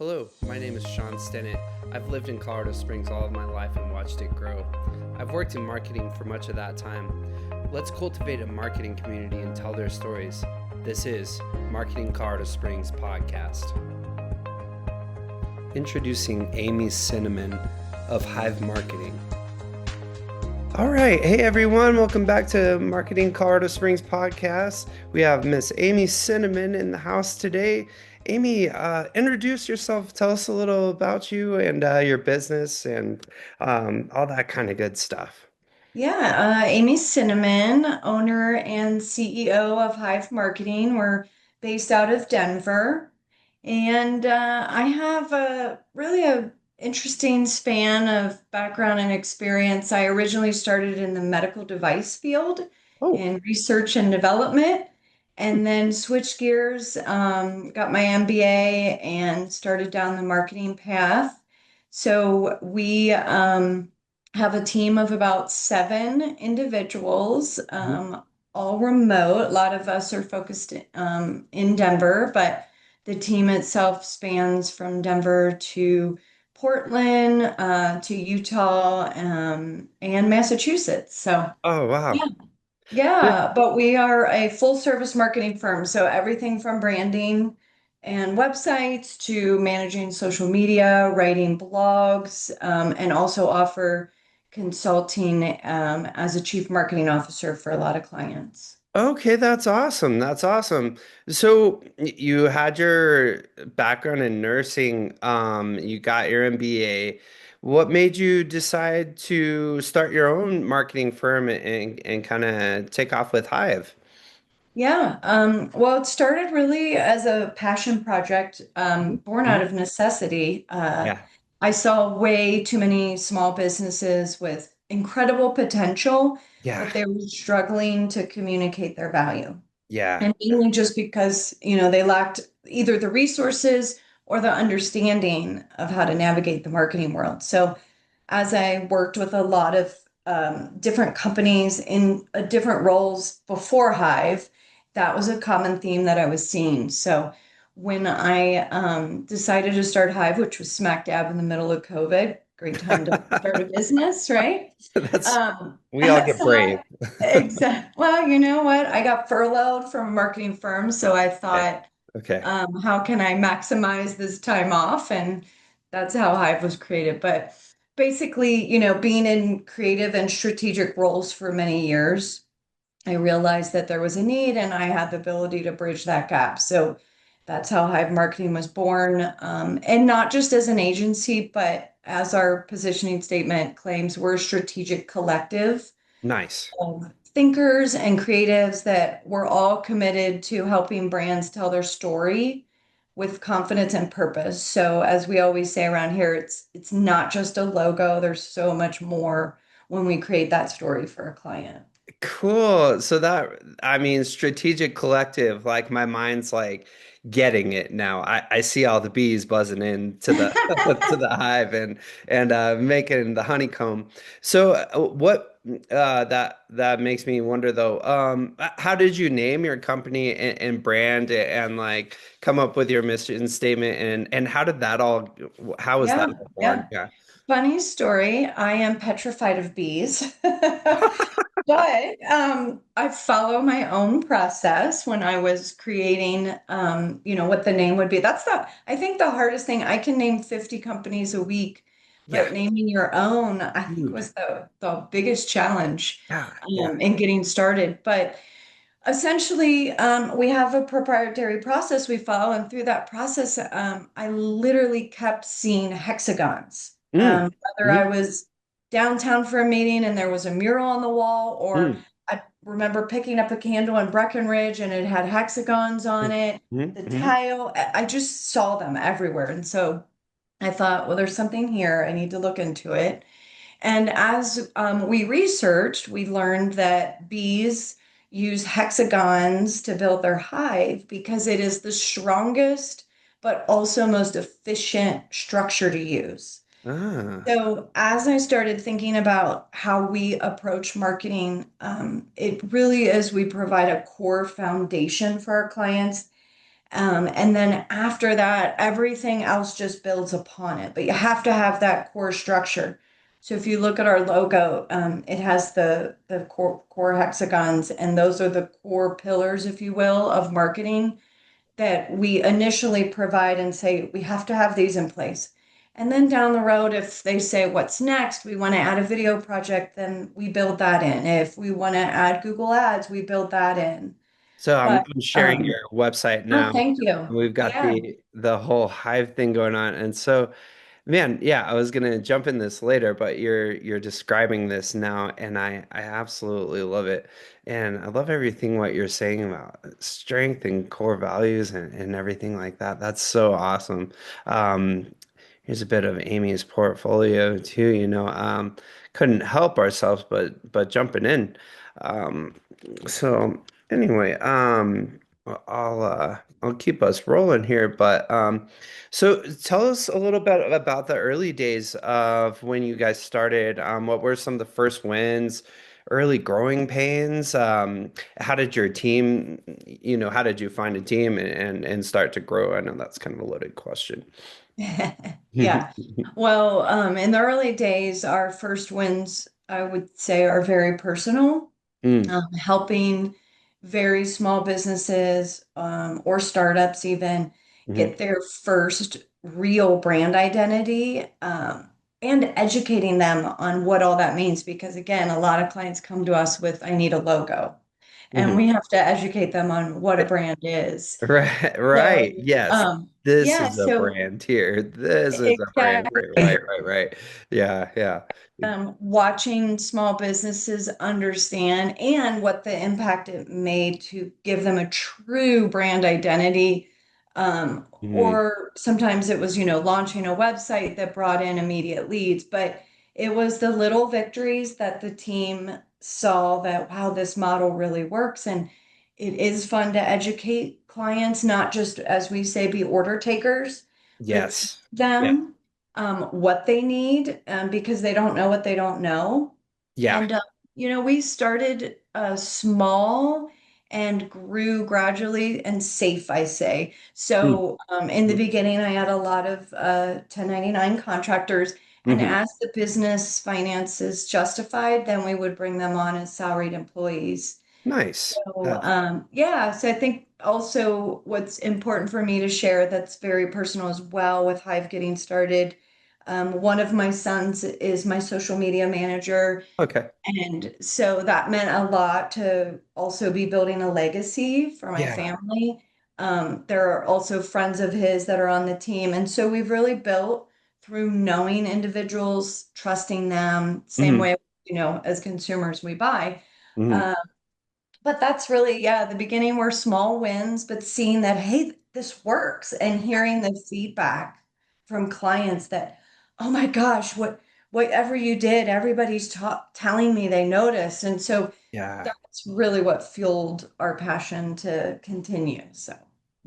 Hello, my name is Sean Stennett. I've lived in Colorado Springs all of my life and watched it grow. I've worked in marketing for much of that time. Let's cultivate a marketing community and tell their stories. This is Marketing Colorado Springs podcast. Introducing Amy Cinnamon of Hyve Marketing. All right. Hey, everyone. Welcome back to Marketing Colorado Springs podcast. We have Miss Amy Cinnamon in the house today. Amy, introduce yourself. Tell us a little about you and your business and all that kind of good stuff. Amy Cinnamon, owner and CEO of Hyve Marketing. We're based out of Denver, and I have a interesting span of background and experience. I originally started in the medical device field Oh, in research and development, and then switched gears, got my MBA, and started down the marketing path. So we have a team of about 7 individuals, mhm. all remote. A lot of us are focused in Denver, but the team itself spans from Denver to Portland, to Utah, and Massachusetts. So, Oh, wow. yeah, Yeah. yeah, but we are a full service marketing firm. So everything from branding and websites to managing social media, writing blogs, and also offer consulting as a chief marketing officer for a lot of clients. Okay, that's awesome. That's awesome. So you had your background in nursing, you got your MBA. What made you decide to start your own marketing firm and kind of take off with Hive? Well, it started really as a passion project, born out Mhm. of necessity. Yeah. I saw way too many small businesses with incredible potential, Yeah. but they were struggling to communicate their value. Yeah. And mainly just because, they lacked either the resources or the understanding of how to navigate the marketing world. So as I worked with a lot of different companies in different roles before Hive, that was a common theme that I was seeing. So when I decided to start Hive, which was smack dab in the middle of COVID, great time to start a business, right? That's we all get So brave. well, you know what? I got furloughed from a marketing firm, so I Okay. thought, Okay. how can I maximize this time off? And that's how Hive was created. But basically, being in creative and strategic roles for many years, I realized that there was a need and I had the ability to bridge that gap. So that's how Hive Marketing was born. And not just as an agency, but as our positioning statement claims, we're a strategic collective Nice. of thinkers and creatives that we're all committed to helping brands tell their story with confidence and purpose. So as we always say around here, it's not just a logo. There's so much more when we create that story for a client. Cool. So that, I mean, strategic collective, like my mind's like getting it now. I see all the bees buzzing in to the to the hive and making the honeycomb. So what that makes me wonder though, how did you name your company and brand and like come up with your mission statement and how did that all how was that Yeah, all born? yeah. Yeah. Funny story. I am petrified of bees. But I follow my own process when I was creating, what the name would be. I think the hardest thing, I can name 50 companies a week, Yeah. but naming your own, I think Dude. was the biggest challenge Yeah. Yeah. in getting started. But essentially, we have a proprietary process we follow, and through that process, I literally kept seeing hexagons. Mm. Whether I Mm. was downtown for a meeting and there was a mural on the wall, or Mm. I remember picking up a candle in Breckenridge and it had hexagons on it, the Mm-hmm. tile, I just saw them everywhere. And so I thought, well, there's something here. I need to look into it. And as we researched, we learned that bees use hexagons to build their hive because it is the strongest, but also most efficient structure to use. Ah, So, as I started thinking about how we approach marketing, it really is we provide a core foundation for our clients And then after that, everything else just builds upon it. But you have to have that core structure. So if you look at our logo, it has the core hexagons, and those are the core pillars, if you will, of marketing that we initially provide and say we have to have these in place. And then down the road, if they say what's next, we want to add a video project, then we build that in. If we want to add Google Ads, we build that in. So But I'm sharing your website oh, now. thank you. We've got Yeah. the whole Hive thing going on. And so, man, yeah, I was gonna jump in this later, but you're describing this now, and I absolutely love it. And I love everything what you're saying about strength and core values and everything like that. That's so awesome. Here's a bit of Amy's portfolio too, couldn't help ourselves but jumping in. Um, so anyway, I'll keep us rolling here, but so tell us a little bit about the early days of when you guys started. What were some of the first wins, early growing pains? How did your team, how did you find a team and start to grow? I know that's kind of a loaded question. Yeah. Well, in the early days, our first wins, I would say, are very personal, Mm, helping very small businesses, or startups even hmm get their first real brand identity, and educating them on what all that means. Because again, a lot of clients come to us with, I need a logo, and hmm we have to educate them on what a brand is. Right, right. So, Yes. This yeah, is a so brand here. This is a brand here. exactly. Right, right, right. Yeah, yeah. Watching small businesses understand and what the impact it made to give them a true brand identity. Mhm. Or sometimes it was, launching a website that brought in immediate leads, but it was the little victories that the team saw that, wow, this model really works. And it is fun to educate clients, not just, as we say, be order takers, but teach Yes. Yeah. them what they need, because they don't know what they don't know. Yeah. And, we started small and grew gradually and safe, I say. Mm. So in the beginning, I had a lot of 1099 contractors. And hmm as the business finances justified, then we would bring them on as salaried employees. Nice. So, yeah, so I think also what's important for me to share that's very personal as well with Hive getting started. One of my sons is my social media manager. Okay. And so that meant a lot to also be building a legacy for my Yeah. family. There are also friends of his that are on the team. And so we've really built through knowing individuals, trusting them, same hmm way, as consumers we buy. hmm Um, but that's really, yeah, the beginning were small wins, but seeing that, hey, this works and hearing the feedback from clients that, oh my gosh, whatever you did, everybody's telling me they noticed. And so Yeah. that's really what fueled our passion to continue. So,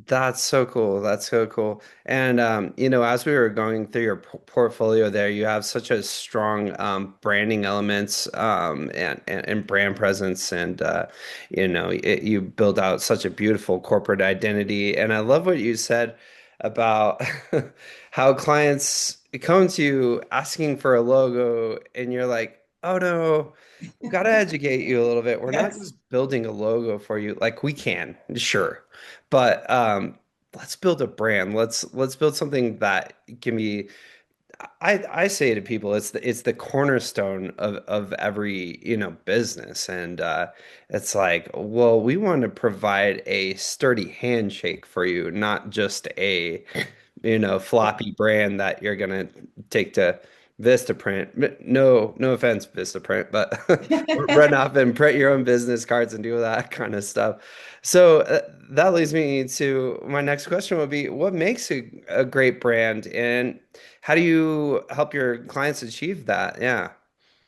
That's so cool. That's so cool. And as we were going through your portfolio there, you have such a strong branding elements and brand presence, and you build out such a beautiful corporate identity. And I love what you said about how clients come to you asking for a logo, and you're like, "Oh no." We've got to educate you a little bit. We're not yes. just building a logo for you. Like we can, sure. But let's build a brand. Let's build something that can be. I say to people, it's the cornerstone of every business, and it's like, well, we want to provide a sturdy handshake for you, not just a floppy brand that you're gonna take to Vistaprint. No offense, Vistaprint, but run off and print your own business cards and do that kind of stuff. So that leads me to my next question would be, what makes a great brand, and how do you help your clients achieve that? Yeah.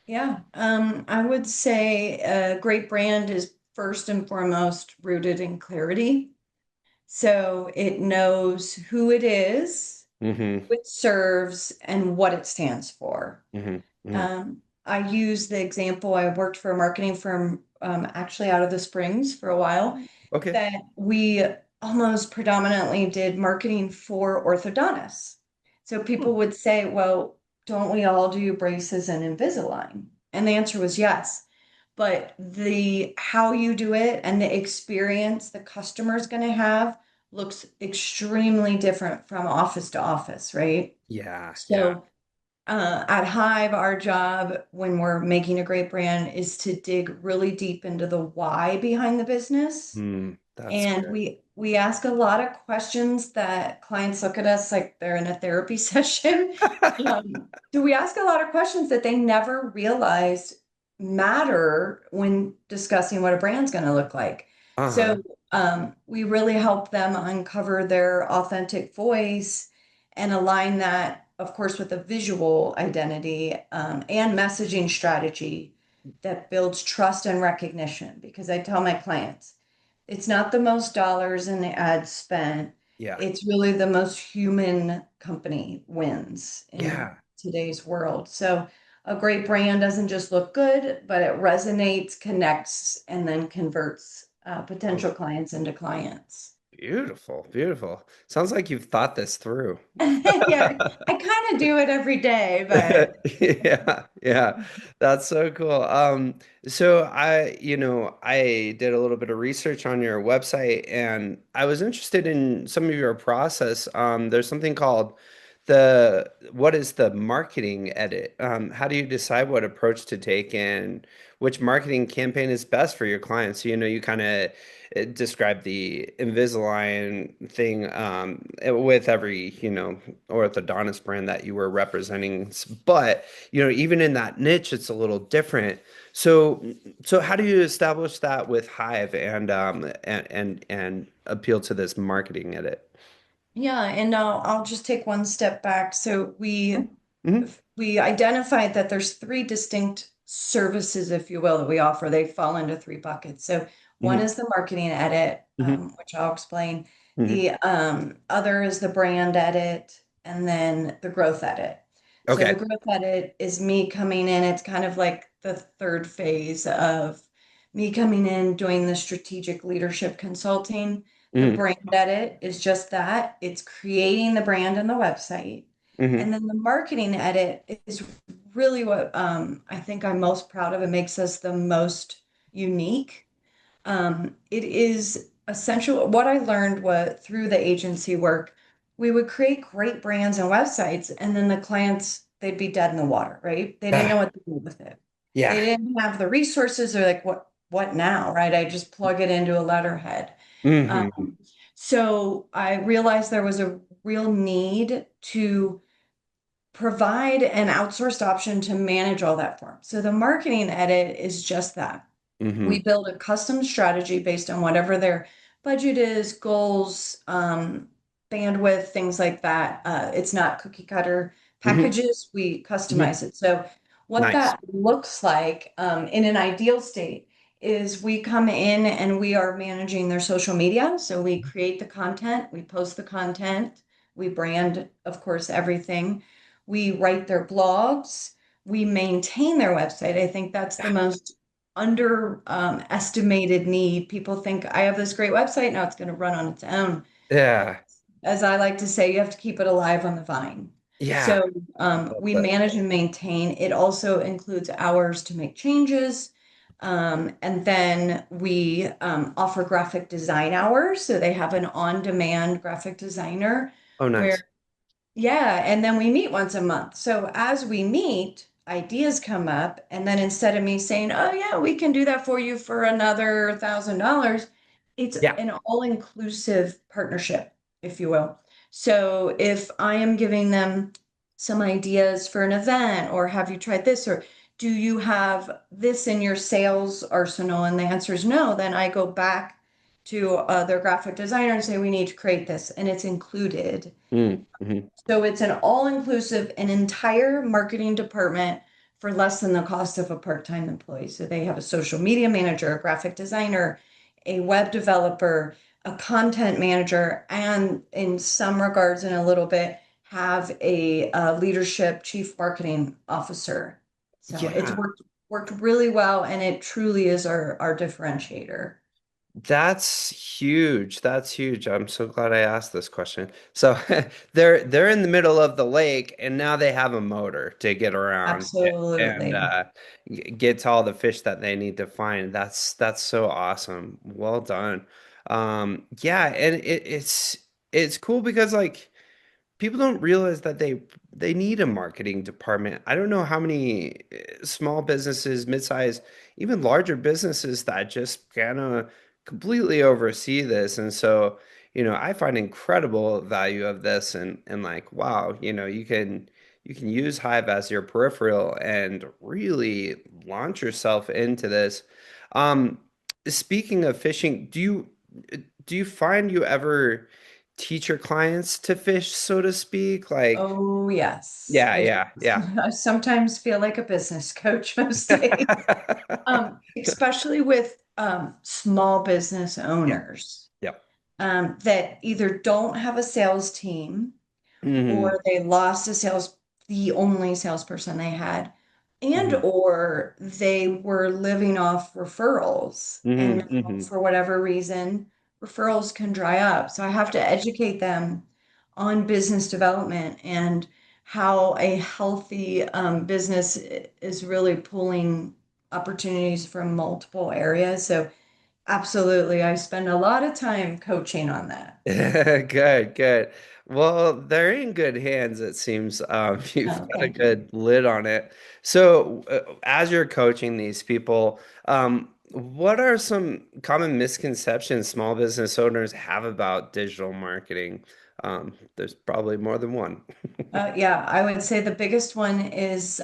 Yeah. I would say a great brand is first and foremost rooted in clarity. So it knows who it is, hmm who it serves, and what it stands for. hmm hmm I use the example, I worked for a marketing firm, actually out of the Springs for a while, Okay. that we almost predominantly did marketing for orthodontists. So Hmm. people would say, well, don't we all do braces and Invisalign? And the answer was yes. But the how you do it and the experience the customer's going to have looks extremely different from office to office, right? Yeah, yeah. So at Hive, our job when we're making a great brand is to dig really deep into the why behind the business. That's And good. we ask a lot of questions that clients look at us like they're in a therapy session. So we ask a lot of questions that they never realized matter when discussing what a brand's going to look like. Uh-huh. So we really help them uncover their authentic voice and align that, of course, with a visual identity and messaging strategy that builds trust and recognition. Because I tell my clients, it's not the most dollars in the ad spent. Yeah. It's really the most human company wins in Yeah. today's world. So a great brand doesn't just look good, but it resonates, connects, and then converts Oh, potential clients into clients. beautiful, beautiful. Sounds like you've thought this through. Yeah, I kind of do it every day, but Yeah, yeah. That's so cool. So I did a little bit of research on your website and I was interested in some of your process. There's something called what is the marketing edit? How do you decide what approach to take and which marketing campaign is best for your clients? So, you kind of describe the Invisalign thing with every, orthodontist brand that you were representing. But, even in that niche, it's a little different. So, so how do you establish that with Hive and appeal to this marketing edit? yeah, and I'll just take one step back. So Mm-hmm. we identified that there's three distinct services, if you will, that we offer. They fall into three buckets. So one Hmm. is the marketing edit, Hmm. which I'll explain. Hmm. The other is the brand edit, and then the growth edit. So the Okay. growth edit is me coming in. It's kind of like the third phase of me coming in, doing the strategic leadership consulting. The Hmm. brand edit is just that. It's creating the brand and the website. And Hmm. then the marketing edit is really what I think I'm most proud of. It makes us the most unique. It is essential. What I learned was through the agency work, we would create great brands and websites, and then the clients, they'd be dead in the water, right? They didn't know Ah, what to do with it. They yeah. didn't have the resources. They're like, what now, right? I just plug it into a letterhead. Hmm. So I realized there was a real need to provide an outsourced option to manage all that for them. So the marketing edit is just that. We Hmm. build a custom strategy based on whatever their budget is, goals, bandwidth, things like that. It's not cookie cutter Hmm. packages. We Hmm. customize it. So what Nice. that looks like in an ideal state is we come in and we are managing their social media. So we create the content, we post the content, we brand, of course, everything. We write their blogs, we maintain their website. I think that's the most under estimated need. People think I have this great website, now it's going to run on its own. Yeah. As I like to say, you have to keep it alive on the vine. Yeah. So Love we that. manage and maintain. It also includes hours to make changes. And then we offer graphic design hours. So they have an on-demand graphic designer Oh, where nice. yeah, and then we meet once a month. So as we meet, ideas come up, and then instead of me saying, "Oh yeah, we can do that for you for another $1,000," it's Yeah. an all-inclusive partnership, if you will. So if I am giving them some ideas for an event, or have you tried this, or do you have this in your sales arsenal? And the answer is no, then I go back to their graphic designer and say, we need to create this, and it's included. Mm-hmm. So it's an all-inclusive, an entire marketing department for less than the cost of a part-time employee. So they have a social media manager, a graphic designer, a web developer, a content manager, and in some regards, in a little bit, have a leadership chief marketing officer. So it's Yeah. worked really well, and it truly is our differentiator. That's huge. That's huge. I'm so glad I asked this question. So they're in the middle of the lake and now they have a motor to get around and Absolutely. get to all the fish that they need to find. That's so awesome. Well done. Yeah, and it's cool because like people don't realize that they need a marketing department. I don't know how many small businesses, mid-sized, even larger businesses that just kind of completely oversee this. And so, I find incredible value of this and like, wow, you can use Hive as your peripheral and really launch yourself into this. Um, Speaking of fishing, do you find you ever teach your clients to fish, so to speak? Like, Oh, yes. yeah, I, yeah, yeah. I sometimes feel like a business coach most days, especially with small business Yeah, owners yeah. that either don't have a sales team Hmm. or they lost the only salesperson they had, and Hmm. or they were living off referrals. And Hmm. now, Hmm. for whatever reason, referrals can dry up. So I have to educate them on business development and how a healthy business is really pulling opportunities from multiple areas. So absolutely, I spend a lot of time coaching on that. Good, good. Well, they're in good hands, it seems. You've Oh, got a thank you. good lid on it. So, as you're coaching these people, what are some common misconceptions small business owners have about digital marketing? There's probably more than one. Yeah, I would say the biggest one is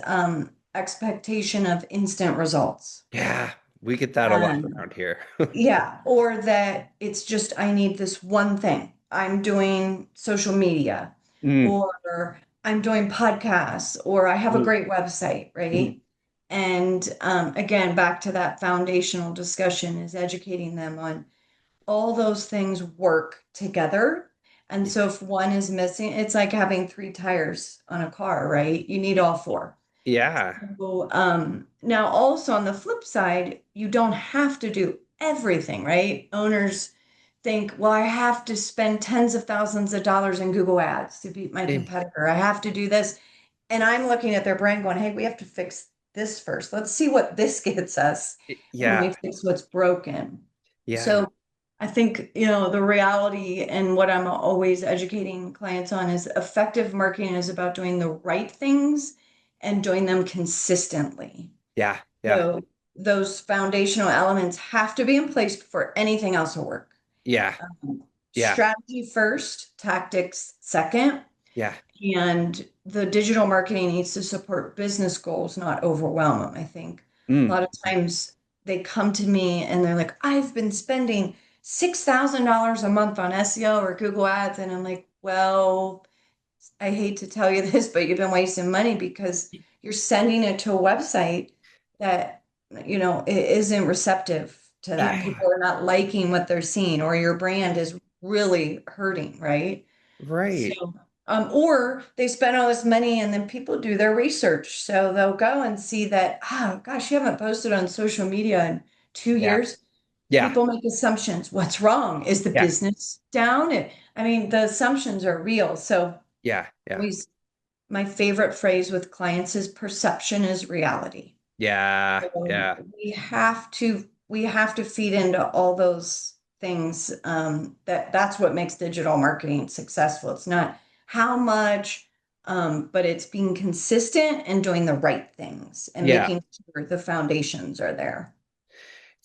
expectation of instant results. Yeah, we get that a lot Um, around here. yeah, or that it's just, I need this one thing. I'm doing social media, Mm, or I'm doing podcasts, or I have a mm, great website, mm. right? And again, back to that foundational discussion is educating them on all those things work together. And so if one is missing, it's like having three tires on a car, right? You need all four. Yeah. So, now also on the flip side, you don't have to do everything, right? Owners think, well, I have to spend tens of thousands of dollars in Google Ads to beat my Eh, competitor. I have to do this. And I'm looking at their brain going, hey, we have to fix this first. Let's see what this gets us when Yeah. we fix what's broken. Yeah. So I think, the reality and what I'm always educating clients on is effective marketing is about doing the right things and doing them consistently. Yeah. Yeah. So those foundational elements have to be in place before anything else will work. Yeah. Yeah. Strategy first, tactics second, Yeah. and the digital marketing needs to support business goals, not overwhelm them. I think a Mm. lot of times they come to me and they're like, I've been spending $6,000 a month on SEO or Google Ads. And I'm like, well, I hate to tell you this, but you've been wasting money because you're sending it to a website that, isn't receptive to that. Yeah. People are not liking what they're seeing, or your brand is really hurting, right? So, Right. or they spend all this money and then people do their research. So they'll go and see that, oh gosh, you haven't posted on social media in two Yeah. years. Yeah. People make assumptions. What's wrong? Is the Yeah. business down? I mean, the assumptions are real. So Yeah. Yeah. always, my favorite phrase with clients is perception is reality. Yeah. So Yeah. we have to feed into all those things. That's what makes digital marketing successful. It's not how much, but it's being consistent and doing the right things and Yeah. making sure the foundations are there.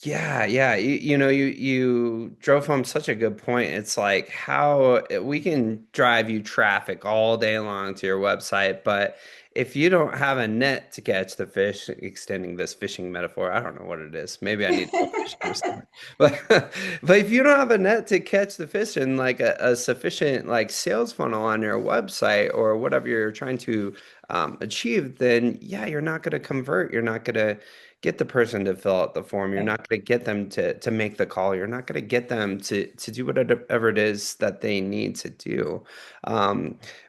Yeah, yeah. You drove home such a good point. It's like how we can drive you traffic all day long to your website, but if you don't have a net to catch the fish, extending this fishing metaphor, I don't know what it is. Maybe I need to go fishing or something. But but if you don't have a net to catch the fish and like a sufficient like sales funnel on your website or whatever you're trying to achieve, then yeah, you're not going to convert. You're not going to get the person to fill out the form. You're Right. not going to get them to make the call. You're not going to get them to do whatever it is that they need to do,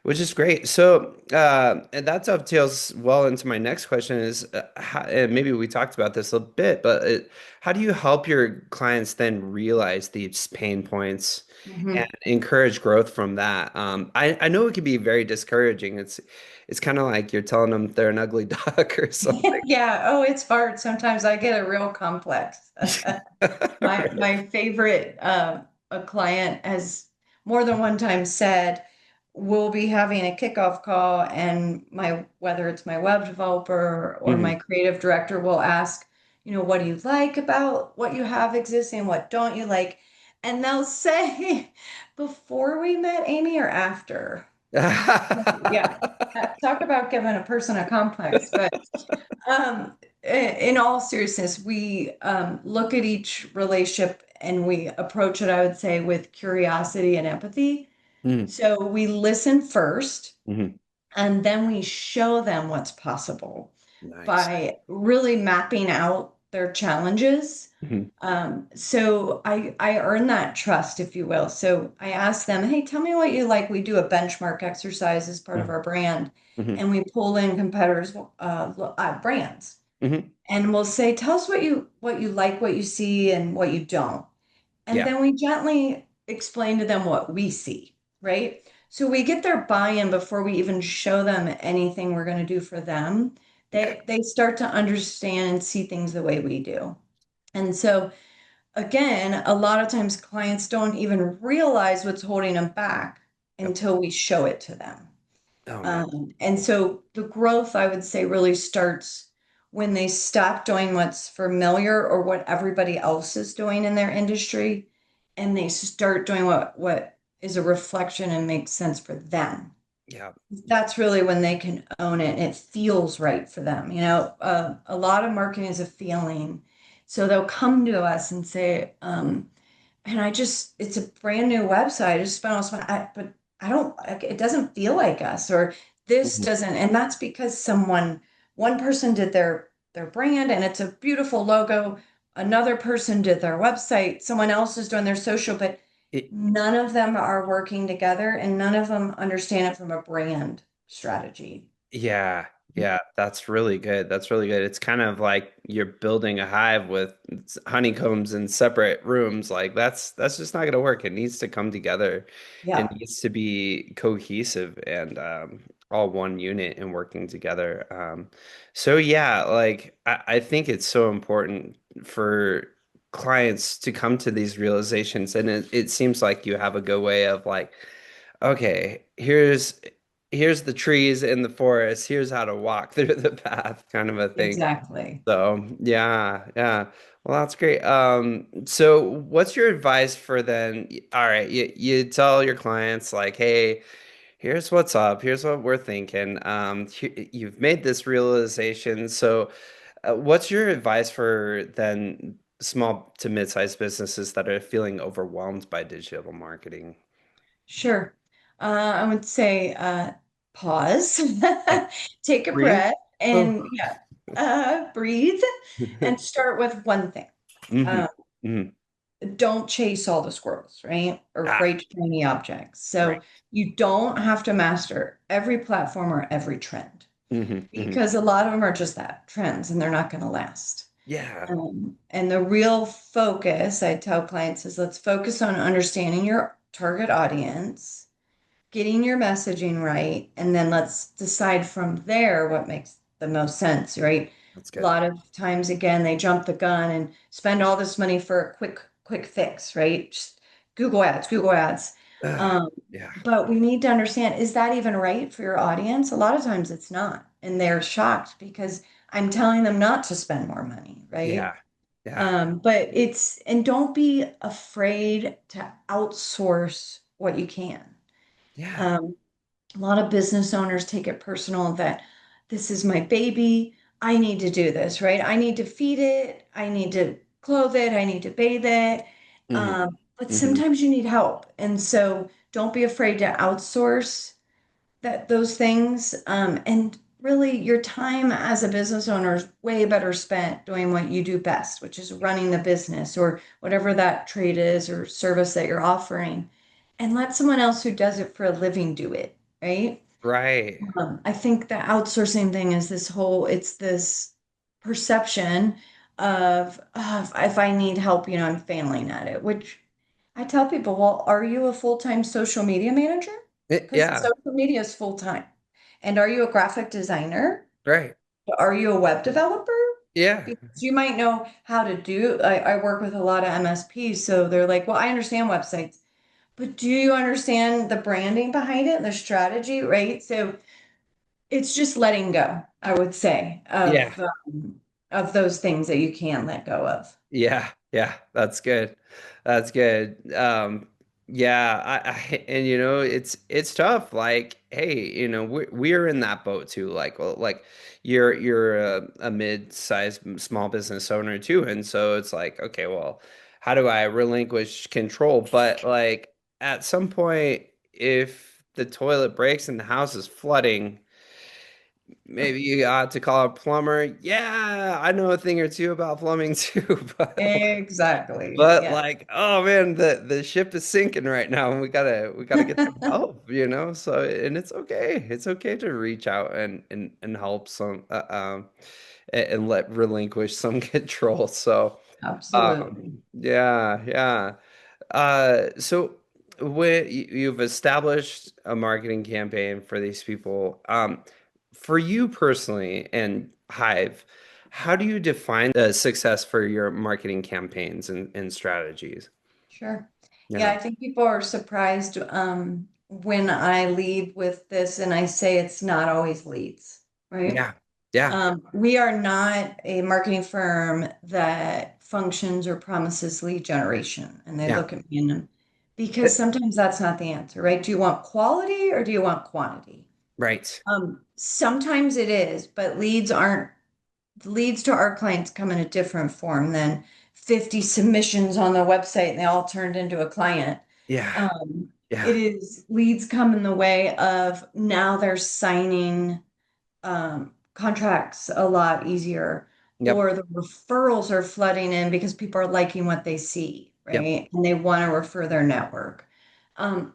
which is great. So and that dovetails well into my next question is and maybe we talked about this a bit, but how do you help your clients then realize these pain points and Mhm. encourage growth from that? I know it can be very discouraging. It's kind of like you're telling them they're an ugly duck or something. Yeah. Oh, it's hard. Sometimes I get a real complex. My favorite a client has more than one time said, we'll be having a kickoff call and my whether it's my web developer or my Hmm. creative director will ask, what do you like about what you have existing? What don't you like? And they'll say, before we met Amy or after? Yeah. Talk about giving a person a complex, but in all seriousness, we look at each relationship and we approach it, I would say, with curiosity and empathy. Hmm. So we listen first, Hmm. and then we show them what's possible Nice. by really mapping out their challenges. Hmm. So I earn that trust, if you will. So I ask them, hey, tell me what you like. We do a benchmark exercise as part of our brand, Hmm. and we pull in competitors' brands Hmm. and we'll say, tell us what you like, what you see, and what you don't. And Yeah. then we gently explain to them what we see, right? So we get their buy-in before we even show them anything we're going to do for them. Yeah. They start to understand and see things the way we do. And so again, a lot of times clients don't even realize what's holding them back Yep. until we show it to them. Oh man. And so the growth, I would say, really starts when they stop doing what's familiar or what everybody else is doing in their industry, and they start doing what is a reflection and makes sense for them. Yeah. That's really when they can own it and it feels right for them. A lot of marketing is a feeling. So they'll come to us and say, and it's a brand new website. I just spent all this money, but I don't, like, it doesn't feel like us, or this Mhm. doesn't. And that's because one person did their brand and it's a beautiful logo. Another person did their website. Someone else is doing their social, but It, none of them are working together and none of them understand it from a brand strategy. yeah. Yeah. That's really good. That's really good. It's kind of like you're building a hive with honeycombs in separate rooms. Like that's just not going to work. It needs to come together. It Yeah. needs to be cohesive and all one unit and working together. So yeah, like I think it's so important for clients to come to these realizations, and it seems like you have a good way of like, okay, here's the trees in the forest. Here's how to walk through the path, kind of a thing. Exactly. So yeah, yeah. Well, that's great. So what's your advice for then? All right, you tell your clients like, hey, here's what's up. Here's what we're thinking. You've made this realization. So, what's your advice for then small to mid-sized businesses that are feeling overwhelmed by digital marketing? Sure. I would say pause, Okay. take a Breathe. breath, Oh. and yeah, breathe and start with one thing. Hmm. Uh, Hmm. don't chase all the squirrels, right? Or Ah, great shiny objects. right. So you don't have to master every platform or every trend Hmm. Hmm. because a lot of them are just that trends and they're not going to last. Yeah. And the real focus, I tell clients, is let's focus on understanding your target audience, getting your messaging right, and then let's decide from there what makes the most sense, right? That's A good. lot of times, again, they jump the gun and spend all this money for a quick fix, right? Just Google ads, Google ads. Ah, Um, yeah. but we need to understand, is that even right for your audience? A lot of times it's not, and they're shocked because I'm telling them not to spend more money, right? Yeah. Yeah. But and don't be afraid to outsource what you can. Yeah. Um, a lot of business owners take it personal that this is my baby. I need to do this, right? I need to feed it. I need to clothe it. I need to bathe it. Hmm. But Hmm. sometimes you need help. And so don't be afraid to outsource those things. And really your time as a business owner is way better spent doing what you do best, which is running the business or whatever that trade is or service that you're offering, and let someone else who does it for a living do it, right? Right. I think the outsourcing thing is it's this perception of, "Oh, if I need help, I'm failing at it," which I tell people, well, are you a full-time social media manager? Because Yeah. social media is full-time. And are you a graphic designer? Right. Are you a web developer? Yeah. Because you might know how to do, I work with a lot of MSPs, so they're like, well, I understand websites, but do you understand the branding behind it, the strategy, right? So it's just letting go, I would say, Yeah. of those things that you can let go of. Yeah, yeah, that's good. That's good. Yeah, and it's tough. Like, hey, we're in that boat too. Like, well, like you're a mid-sized small business owner too, and so it's like, okay, well, how do I relinquish control? But like at some point, if the toilet breaks and the house is flooding, maybe you ought to call a plumber. Yeah, I know a thing or two about plumbing too, Exactly. but Yeah, like, oh man, the ship is sinking right now, and we gotta get some help. So, and it's okay. It's okay to reach out and help and let relinquish some control. So, absolutely. yeah, yeah. So when you've established a marketing campaign for these people, for you personally and Hive, how do you define success for your marketing campaigns and strategies? Sure. Yeah, Yeah. I think people are surprised when I lead with this and I say it's not always leads, right? Yeah. Yeah. We are not a marketing firm that functions or promises lead generation. And they Yeah. look at me and because Eh, sometimes that's not the answer, right? Do you want quality or do you want quantity? Right. Sometimes it is, but leads to our clients come in a different form than 50 submissions on the website and they all turned into a client. Yeah. It Yeah. is leads come in the way of now they're signing contracts a lot easier, Yep. or the referrals are flooding in because people are liking what they see, Yep. right? And they want to refer their network.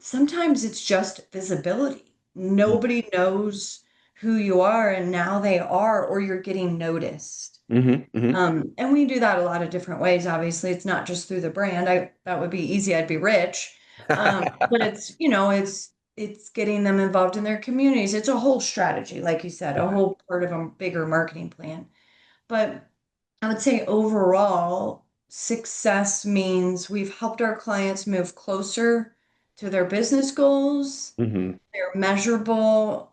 Sometimes it's just visibility. Nobody knows who you are, and now they are, or you're getting noticed. Mm-hmm. Mm-hmm. And we do that a lot of different ways. Obviously, it's not just through the brand. That would be easy. I'd be rich. But it's getting them involved in their communities. It's a whole strategy, like you said, a Yeah. whole part of a bigger marketing plan. But I would say overall, success means we've helped our clients move closer to their business goals. Mm-hmm. They're measurable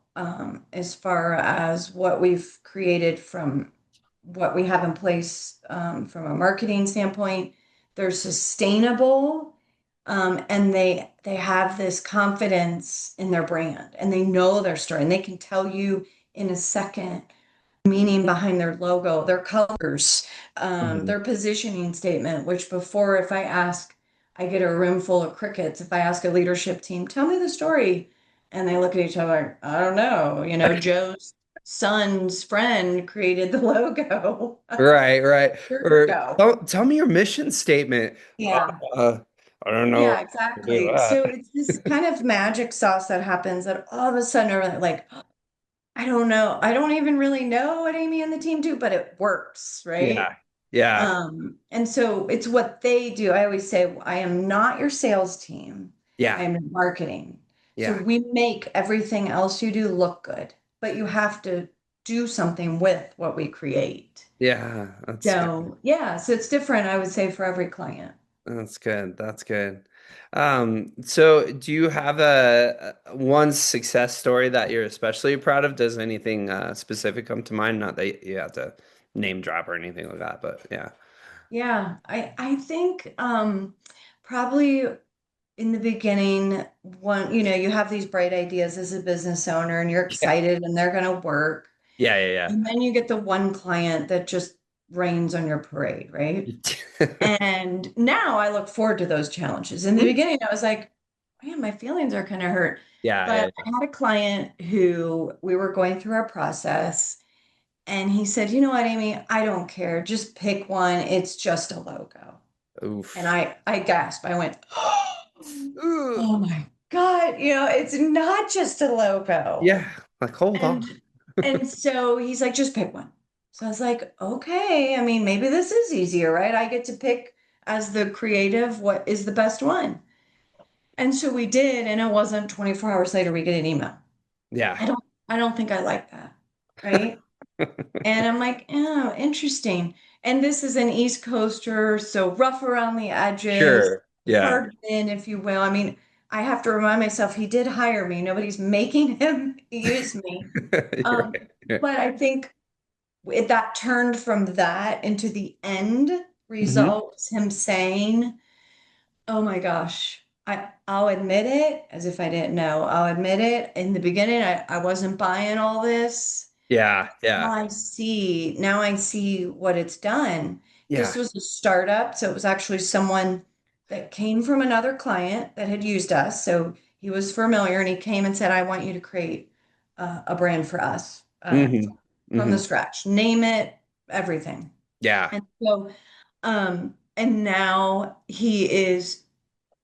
as far as what we've created from what we have in place from a marketing standpoint. They're sustainable, and they have this confidence in their brand, and they know their story, and they can tell you in a second meaning behind their logo, their colors, Mm-hmm. their positioning statement, which before, if I ask, I get a room full of crickets. If I ask a leadership team, tell me the story. And they look at each other, I don't know, Joe's son's friend created the logo. Right, right. Here you Or go. tell me your mission statement. Yeah. Uh, I don't know Yeah, how to do exactly. So that. it's this kind of magic sauce that happens that all of a sudden are like, I don't know. I don't even really know what Amy and the team do, but it works, right? Yeah. Yeah. And so it's what they do. I always say, I am not your sales team. I Yeah. am in marketing. So Yeah. we make everything else you do look good, but you have to do something with what we create. Yeah. That's good. So yeah, so it's different, I would say, for every client. That's good. That's good. So do you have a one success story that you're especially proud of? Does anything specific come to mind? Not that you have to name drop or anything like that, but yeah. Yeah, I think probably in the beginning, you have these bright ideas as a business owner and you're Yeah. excited and they're going to work. Yeah, yeah, And then you get the one client that just rains on your parade, right? yeah. And now I look forward to those challenges. In the beginning, I was like, man, my feelings are kind of hurt. Yeah, But yeah, I had a client who we were going through our process, and he said, "You know what, Amy? I don't care. Just pick one. It's just a logo." yeah. And Oof. I gasped. I went, Ugh. "Oh my God, it's not just a logo." Yeah, like hold And on. and so he's like, "Just pick one." So I was like, "Okay. I mean, maybe this is easier, right? I get to pick as the creative what is the best one." And so we did, and it wasn't 24 hours later we get an email. Yeah. I don't think I like that. Right. And I'm like, oh, interesting. And this is an East Coaster, so rough around the edges, Sure. Yeah. hard in, if you will. I mean, I have to remind myself he did hire me. Nobody's making him use me. You're Um, right. but I think that turned from that into the end Hmm. results, him saying, oh my gosh. I'll admit it as if I didn't know. I'll admit it. In the beginning, I wasn't buying all this. Yeah, yeah, Now I see what it's done. This yeah. was a startup, so it was actually someone that came from another client that had used us. So he was familiar and he came and said, I want you to create a brand for us Hmm. from the Hmm. scratch. Name it, everything. Yeah. And so, and now he is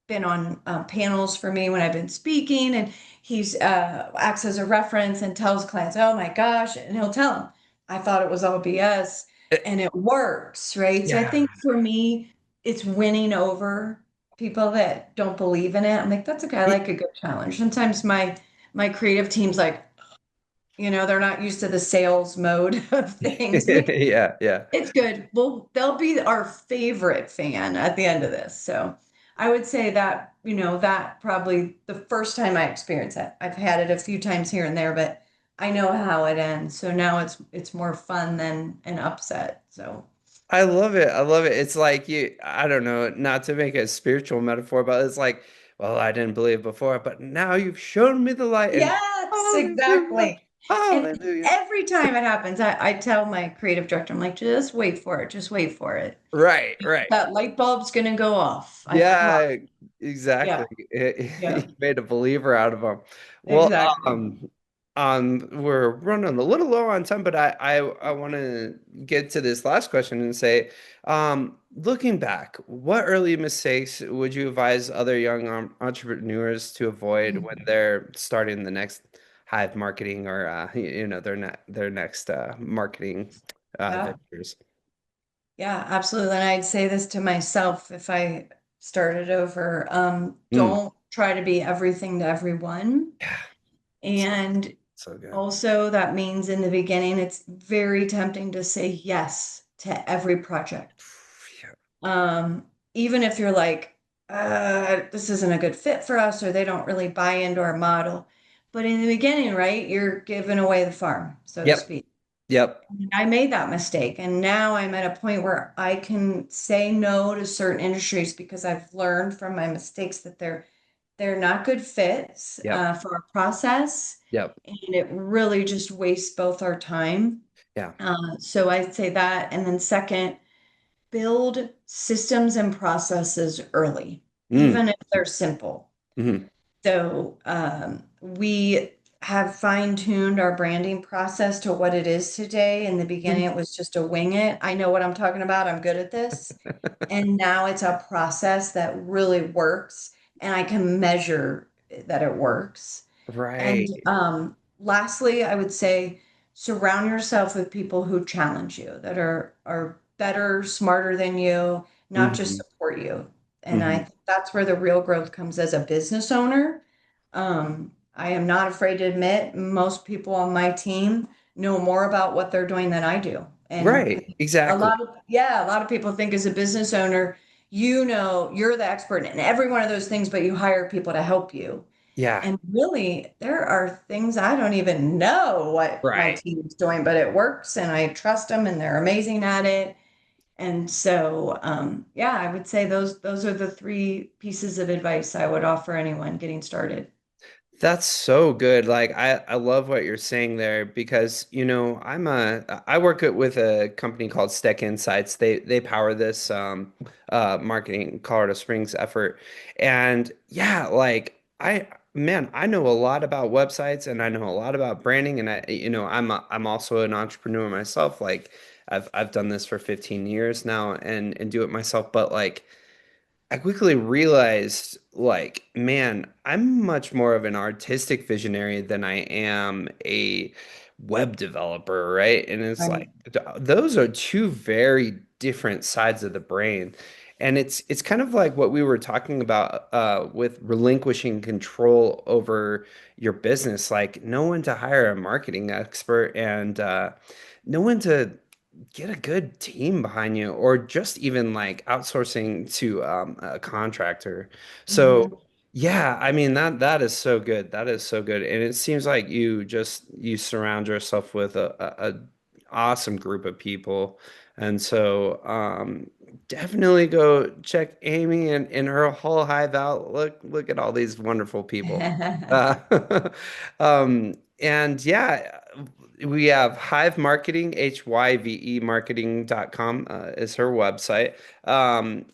been on panels for me when I've been speaking, and he's acts as a reference and tells clients, "Oh my gosh," and he'll tell them, "I thought it was all BS," and it works, right? So I Yeah. think for me, it's winning over people that don't believe in it. I'm like, that's okay. I Y- like a good challenge. Sometimes my creative team's like, they're not used to the sales mode of things. I'm like, Yeah, yeah. it's good. Well, they'll be our favorite fan at the end of this. So I would say that, that probably the first time I experienced it. I've had it a few times here and there, but I know how it ends. So now it's more fun than an upset. So I love it. I love it. It's like I don't know, not to make a spiritual metaphor, but it's like, well, I didn't believe before, but now you've shown me the light and yes, hallelujah. exactly. And Hallelujah. every time it happens, I tell my creative director, I'm like, just wait for it. Just wait for it. Right, right. That light bulb's gonna go off. I promise. Yeah, exactly. Yeah. You Yeah. made a believer out of them. Well, Exactly. we're running a little low on time, but I want to get to this last question and say, looking back, what early mistakes would you advise other young entrepreneurs to avoid when they're starting the next Hive marketing or their next marketing Yeah. ventures? Yeah, absolutely. And I'd say this to myself if I started over. Mm, Don't try to be everything to everyone. yeah, so, And so good. also, that means in the beginning, it's very tempting to say yes to every project. Yeah. Um, Even if you're like, this isn't a good fit for us, or they don't really buy into our model. But in the beginning, right, you're giving away the farm, so to Yep. speak. Yep. I made that mistake. And now I'm at a point where I can say no to certain industries because I've learned from my mistakes that they're not good fits Yep. for our process. Yep. And it really just wastes both our time. Yeah. So I'd say that. And then second, build systems and processes early, Mm. even if they're simple. Hmm. So we have fine-tuned our branding process to what it is today. In the beginning, it was just a wing it. I know what I'm talking about. I'm good at this. And now it's a process that really works, and I can measure that it works. And Right. lastly, I would say surround yourself with people who challenge you, that are better, smarter than you, not just Hmm. support you. And I Hmm. think that's where the real growth comes as a business owner. I am not afraid to admit most people on my team know more about what they're doing than I do. And Right. Exactly. a lot of people think as a business owner, you're the expert in every one of those things, but you hire people to help you. Yeah. And really, there are things I don't even know what my Right. team's doing, but it works and I trust them and they're amazing at it. And so, yeah, I would say those are the three pieces of advice I would offer anyone getting started. That's so good. Like I love what you're saying there because I work with a company called Steck Insights. They power this marketing Colorado Springs effort. And yeah, like man, I know a lot about websites and I know a lot about branding and I'm also an entrepreneur myself. Like I've done this for 15 years now and do it myself, but like I quickly realized, like, man, I'm much more of an artistic visionary than I am a web developer, right? And it's like Right. those are two very different sides of the brain. And it's kind of like what we were talking about with relinquishing control over your business, like no one to hire a marketing expert and no one to get a good team behind you or just even like outsourcing to a contractor. So Hmm. yeah, I mean that is so good. That is so good. And it seems like you surround yourself with a awesome group of people. And so definitely go check Amy and her whole Hive out. Look at all these wonderful people. Uh, and yeah, we have Hive Marketing, HYVE marketing.com is her website.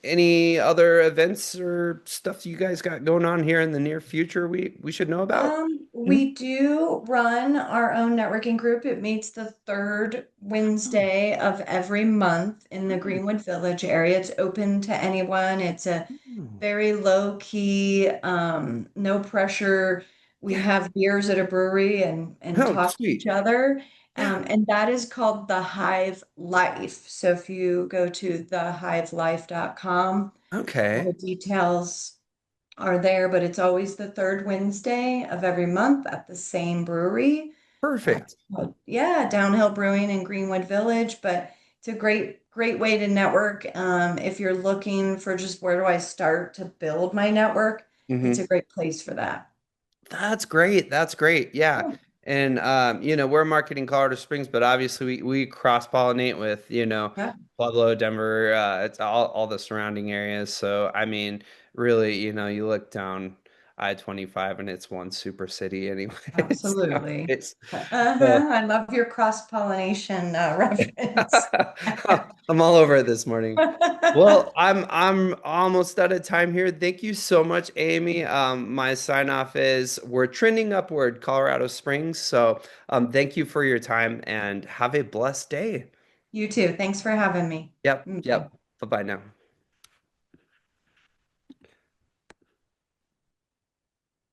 Any other events or stuff you guys got going on here in the near future we should know about? Hmm? We do run our own networking group. It meets the third Oh, Wednesday of every month in the oh, Greenwood Village area. It's open to anyone. It's a oh. very low key, no pressure. We Yeah. have beers at a brewery and Oh, talk to each sweet. other. Yeah. And that is called the Hive Life. So if you go to thehivelife.com, all Okay. the details are there, but it's always the third Wednesday of every month at the same brewery. Perfect. Yeah, Downhill Brewing in Greenwood Village, but it's a great way to network. If you're looking for just where do I start to build my network, it's Hmm. a great place for that. That's great. That's great. Yeah. Yeah, And we're marketing Colorado Springs, but obviously we cross-pollinate with, yeah, Pueblo, Denver, it's all the surrounding areas. So I mean, really, you look down I-25 and it's one super city anyways. absolutely. Nowadays. So I love your cross-pollination reference. I'm all over it this morning. Well, I'm almost out of time here. Thank you so much, Amy. My sign off is we're trending upward, Colorado Springs. So thank you for your time and have a blessed day. You too. Thanks for having me. Yep, Bye. yep. Bye-bye now.